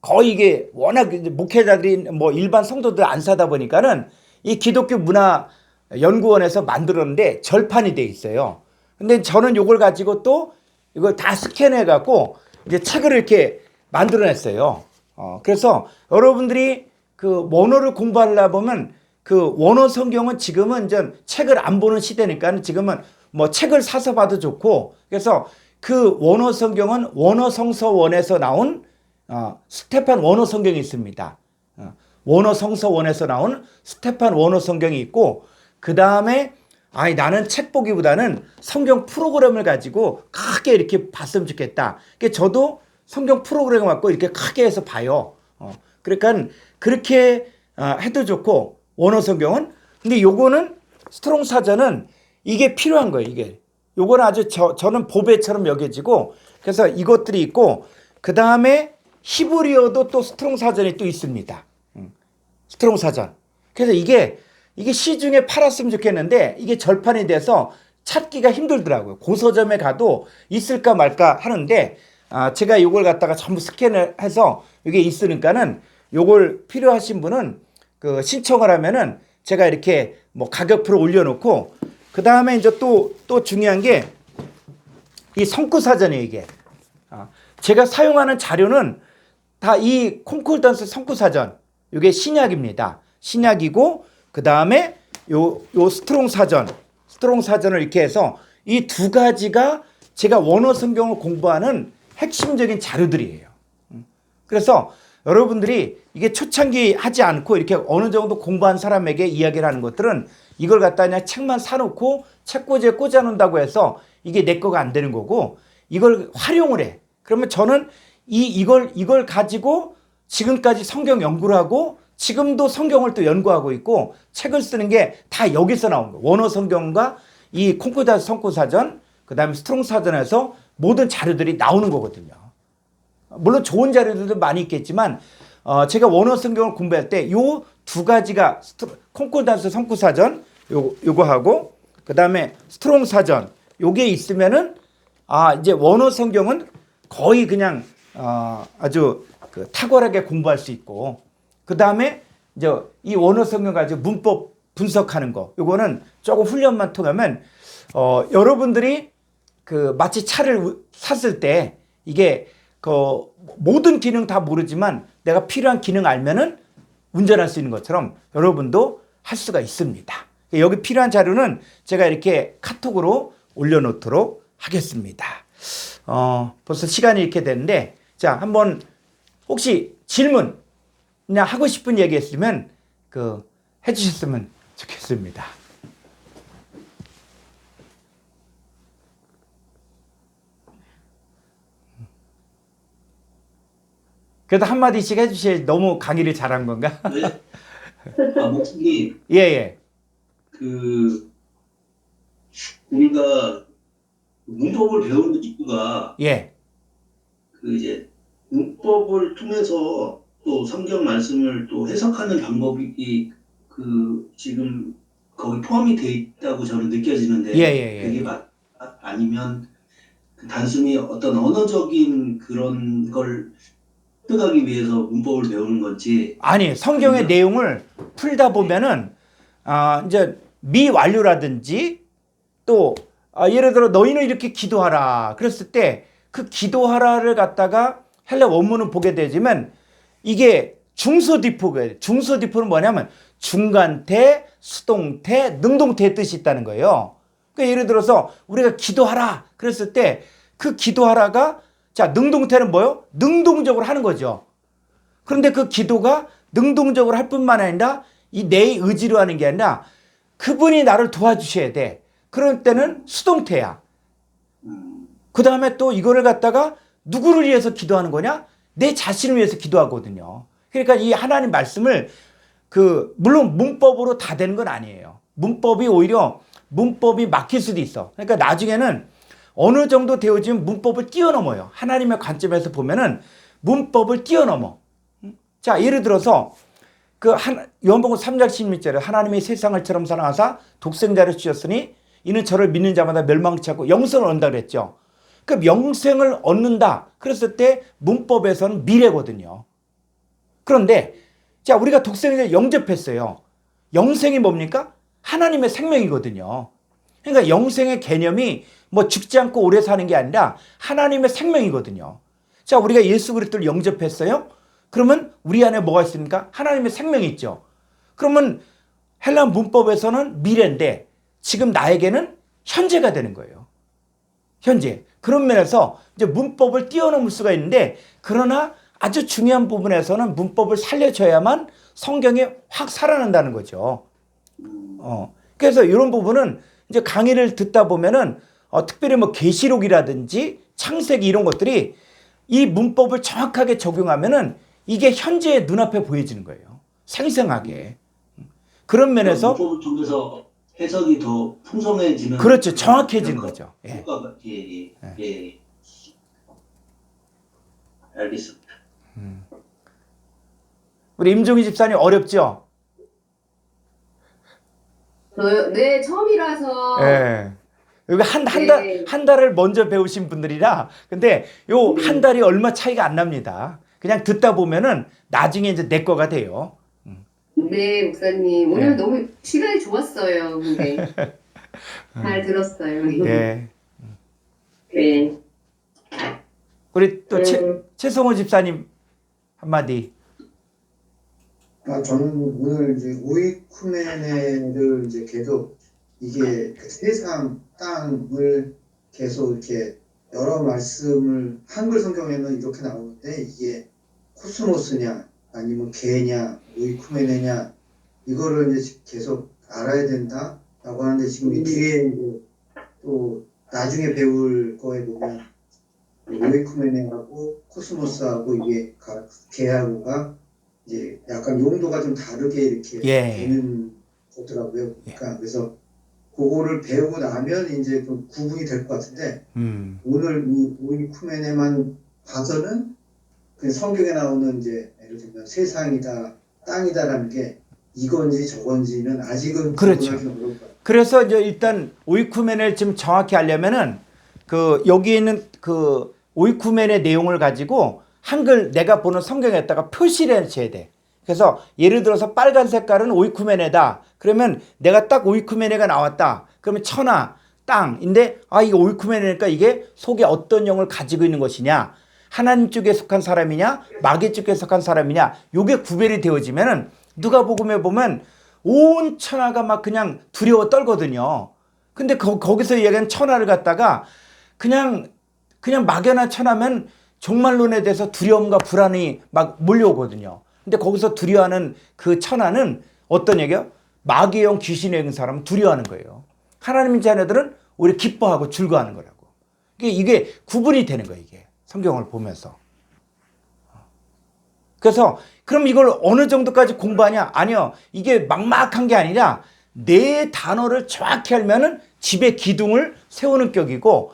거의 이게 워낙 목회자들이 뭐 일반 성도들 안 사다 보니까는 이 기독교 문화 연구원에서 만들었는데 절판이 돼 있어요. 근데 저는 이걸 가지고 또 이걸 다 스캔해 갖고 이제 책을 이렇게 만들어냈어요. 그래서 여러분들이 원어를 공부하려 보면 원어 성경은 지금은 이제 책을 안 보는 시대니까 지금은 뭐 책을 사서 봐도 좋고, 그래서 원어 성경은 원어 성서원에서 나온 스테판 원어 성경이 있습니다. 원어 성서원에서 나온 스테판 원어 성경이 있고, 그 다음에 나는 책 보기보다는 성경 프로그램을 가지고 크게 이렇게 봤으면 좋겠다. 그러니까 저도 성경 프로그램을 갖고 이렇게 크게 해서 봐요. 그러니까 그렇게 해도 좋고, 원어 성경은. 근데 요거는 스트롱 사전은 이게 필요한 거예요. 이게 요건 아주 저는 보배처럼 여겨지고 그래서 이것들이 있고 그 다음에 히브리어도 또 스트롱 사전이 또 있습니다. 스트롱 사전. 그래서 이게 시중에 팔았으면 좋겠는데 이게 절판이 돼서 찾기가 힘들더라고요. 고서점에 가도 있을까 말까 하는데 제가 이걸 갖다가 전부 스캔을 해서 이게 있으니까는 요걸 필요하신 분은 그 신청을 하면은 제가 이렇게 뭐 가격표를 올려놓고 그 다음에 이제 또 중요한 게 이 성구사전이에요. 이게 제가 사용하는 자료는 다 이 콩쿨단스 성구사전 이게 신약입니다. 신약이고 그 다음에 요 스트롱 사전을 이렇게 해서 이 두 가지가 제가 원어 성경을 공부하는 핵심적인 자료들이에요. 그래서 여러분들이 이게 초창기 하지 않고 이렇게 어느 정도 공부한 사람에게 이야기를 하는 것들은 이걸 갖다 그냥 책만 사놓고 책꽂이에 꽂아놓는다고 해서 이게 내 거가 안 되는 거고 이걸 활용을 해. 그러면 저는 이걸 가지고 지금까지 성경 연구를 하고 지금도 성경을 또 연구하고 있고 책을 쓰는 게 다 여기서 나온 거예요. 원어 성경과 이 콩쿠다 성구사전 그 다음에 스트롱 사전에서 모든 자료들이 나오는 거거든요. 물론 좋은 자료들도 많이 있겠지만 제가 원어 성경을 공부할 때 요 두 가지가 콩코단스 성구사전 요거 하고 그 다음에 스트롱 사전 요게 있으면은 이제 원어 성경은 거의 그냥 아주 그 탁월하게 공부할 수 있고 그 다음에 이제 이 원어 성경 가지고 문법 분석하는 거 요거는 조금 훈련만 통하면 여러분들이 그 마치 차를 샀을 때 이게 그 모든 기능 다 모르지만 내가 필요한 기능 알면은 운전할 수 있는 것처럼 여러분도 할 수가 있습니다. 여기 필요한 자료는 제가 이렇게 카톡으로 올려놓도록 하겠습니다. 벌써 시간이 이렇게 됐는데 자 한번 혹시 질문 그냥 하고 싶은 얘기 있으면 그 해주셨으면 좋겠습니다. 그래도 한마디씩 해주셔야지 너무 강의를 잘한 건가? 네? 목사님, 예. 우리가 문법을 배우는 이유가 예. 이제 문법을 통해서 또 성경 말씀을 또 해석하는 방법이 지금 거기 포함이 돼 있다고 저는 느껴지는데 예. 그게 아니면 단순히 어떤 언어적인 그런 걸 습득하기 위해서 문법을 배우는 건지 아니 성경의 내용을 풀다 보면은 이제 미완료라든지 또 예를 들어 너희는 이렇게 기도하라 그랬을 때 그 기도하라를 갖다가 헬라 원문을 보게 되지만 이게 중소디포가 중소디포는 뭐냐면 중간태, 수동태, 능동태의 뜻이 있다는 거예요. 그러니까 예를 들어서 우리가 기도하라 그랬을 때 그 기도하라가 자 능동태는 뭐요? 능동적으로 하는 거죠. 그런데 그 기도가 능동적으로 할 뿐만 아니라 이 내 의지로 하는 게 아니라 그분이 나를 도와주셔야 돼. 그럴 때는 수동태야. 그 다음에 또 이거를 갖다가 누구를 위해서 기도하는 거냐? 내 자신을 위해서 기도하거든요. 그러니까 이 하나님 말씀을 물론 문법으로 다 되는 건 아니에요. 문법이 오히려 문법이 막힐 수도 있어. 그러니까 나중에는 어느 정도 되어지면 문법을 뛰어넘어요. 하나님의 관점에서 보면은 문법을 뛰어넘어. 자, 예를 들어서 요한복음 3장 16절에 하나님이 세상을처럼 사랑하사 독생자를 주셨으니 이는 저를 믿는 자마다 멸망치 않고 영생을 얻는다 그랬죠. 그 영생을 얻는다 그랬을 때 문법에서는 미래거든요. 그런데 자 우리가 독생자를 영접했어요. 영생이 뭡니까? 하나님의 생명이거든요. 그러니까 영생의 개념이 뭐 죽지 않고 오래 사는 게 아니라 하나님의 생명이거든요. 자 우리가 예수 그리스도를 영접했어요. 그러면 우리 안에 뭐가 있습니까? 하나님의 생명이 있죠. 그러면 헬라 문법에서는 미래인데 지금 나에게는 현재가 되는 거예요. 현재. 그런 면에서 이제 문법을 뛰어넘을 수가 있는데 그러나 아주 중요한 부분에서는 문법을 살려줘야만 성경이 확 살아난다는 거죠. 그래서 이런 부분은 이제 강의를 듣다 보면은 특별히 뭐 계시록이라든지 창세기 이런 것들이 이 문법을 정확하게 적용하면은 이게 현재의 눈앞에 보여지는 거예요. 생생하게. 그런 면에서 문법을 통해서 해석이 더 풍성해지는. 그렇죠. 정확해지는 거죠. 예. 효과가, 예. 알겠습니다. 우리 임종희 집사님 어렵죠? 네, 처음이라서. 예. 여기 네. 한 달을 먼저 배우신 분들이라, 근데 요 한 달이 얼마 차이가 안 납니다. 그냥 듣다 보면은 나중에 이제 내 거가 돼요. 네, 목사님. 오늘 네. 너무 시간이 좋았어요. 근데 잘 들었어요. 예. 네. 우리 또 최성호 집사님 한마디. 저는 오늘 이제 오이쿠메네를 이제 계속 이게 그 세상 땅을 계속 이렇게 여러 말씀을 한글 성경에는 이렇게 나오는데 이게 코스모스냐 아니면 개냐 오이쿠메네냐 이거를 이제 계속 알아야 된다라고 하는데 지금 이 뒤에 이제 또 나중에 배울 거에 보면 오이쿠메네하고 코스모스하고 이게 개하고가 이제 약간 용도가 좀 다르게 이렇게 예. 되는 거더라고요. 그러니까 그래서 그거를 배우고 나면 이제 좀 구분이 될 것 같은데 오늘 이 오이쿠메네만 봐서는 그 성경에 나오는 이제 예를 들면 세상이다 땅이다라는 게 이건지 저건지는 아직은 그렇죠. 구분하기 어려울 것 같아요. 그래서 이제 일단 오이쿠멘을 좀 정확히 하려면은 그 여기 있는 그 오이쿠멘의 내용을 가지고 한글 내가 보는 성경에다가 표시를 해줘야 돼. 그래서 예를 들어서 빨간 색깔은 오이쿠메네다. 그러면 내가 딱 오이쿠메네가 나왔다. 그러면 천하, 땅인데 이게 오이쿠메네니까 이게 속에 어떤 영을 가지고 있는 것이냐. 하나님 쪽에 속한 사람이냐 마귀 쪽에 속한 사람이냐. 요게 구별이 되어지면은 누가복음에 보면 온 천하가 막 그냥 두려워 떨거든요. 근데 거기서 이야기하는 천하를 갖다가 그냥 막연한 천하면 종말론에 대해서 두려움과 불안이 막 몰려오거든요. 근데 거기서 두려워하는 그 천하는 어떤 얘기예요? 마귀의 영 귀신의 영 사람은 두려워하는 거예요. 하나님의 자녀들은 오히려 기뻐하고 즐거워하는 거라고. 이게 구분이 되는 거예요. 이게 성경을 보면서. 그래서 그럼 이걸 어느 정도까지 공부하냐? 아니요. 이게 막막한 게 아니라 네 단어를 정확히 알면은 집에 기둥을 세우는 격이고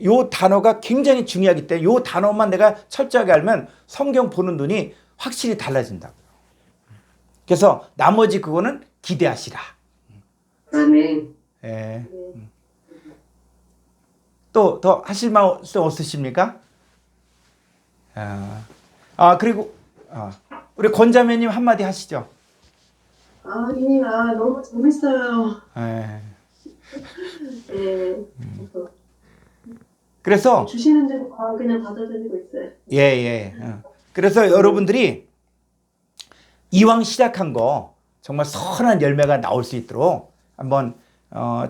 요 단어가 굉장히 중요하기 때문에 요 단어만 내가 철저하게 알면 성경 보는 눈이 확실히 달라진다고요. 그래서 나머지 그거는 기대하시라. 아멘. 예. 또 더 하실 말씀 없으십니까? 그리고 우리 권자매님 한마디 하시죠. 너무 재밌어요. 예. 네. 그래서 주시는 대로 그냥 받아들이고 있어요. 예. 그래서 여러분들이 이왕 시작한 거 정말 선한 열매가 나올 수 있도록 한번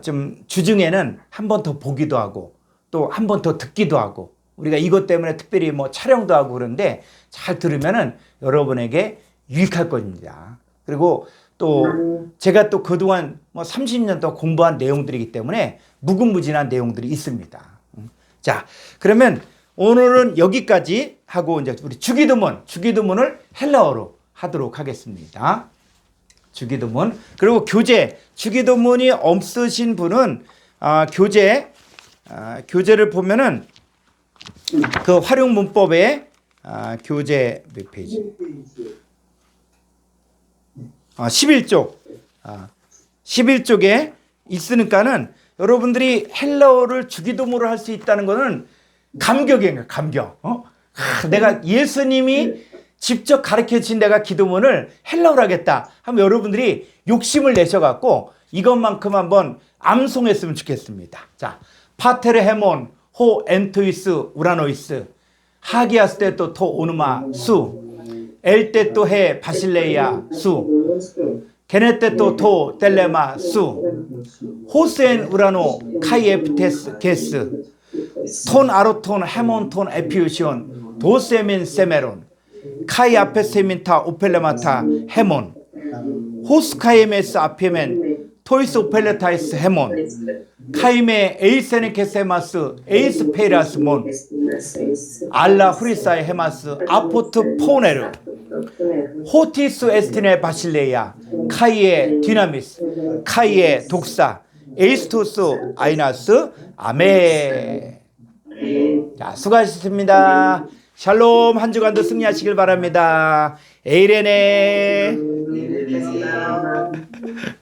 좀 주중에는 한 번 더 보기도 하고 또 한 번 더 듣기도 하고 우리가 이것 때문에 특별히 뭐 촬영도 하고 그러는데 잘 들으면은 여러분에게 유익할 겁니다. 그리고 또 제가 또 그동안 뭐 30년 동안 공부한 내용들이기 때문에 무궁무진한 내용들이 있습니다. 자, 그러면 오늘은 여기까지 하고 이제 우리 주기도문을 헬라어로 하도록 하겠습니다. 주기도문. 그리고 교재, 주기도문이 없으신 분은 교재를 보면은 그 활용 문법에 교재 몇 페이지? 11쪽. 11쪽에 있으니까는 여러분들이 헬라어를 주기도문으로 할 수 있다는 것은 감격이에요. 감격. 내가 예수님이 직접 가르쳐 주신 내가 기도문을 헬라어로 하겠다 하면 여러분들이 욕심을 내셔갖고 이것만큼 한번 암송했으면 좋겠습니다. 자, 파테르 헤몬 호 엔토이스 우라노이스 하기아스 때또 토 오누마 수 엘때 또 해 바실레이아 수 게네때 또토 텔레마 수 호센 우라노 카이에프테스 게스 톤 아로톤 헤몬톤 에피우시온 도세민 세메론 카이 아페세민타 오펠레마타 헤몬 호스카이메스 아피멘 토이스 오펠레타이스 헤몬 카이메 에이세네케세마스 에이스 페이라스 몬 알라 후리사이 헤마스 아포트 포네르 호티스 에스티네 바실레야, 카이에 디나미스, 카이에 독사, 에이스토스 아이나스, 아멘. 자, 수고하셨습니다. 샬롬, 한 주간도 승리하시길 바랍니다. 에이레네.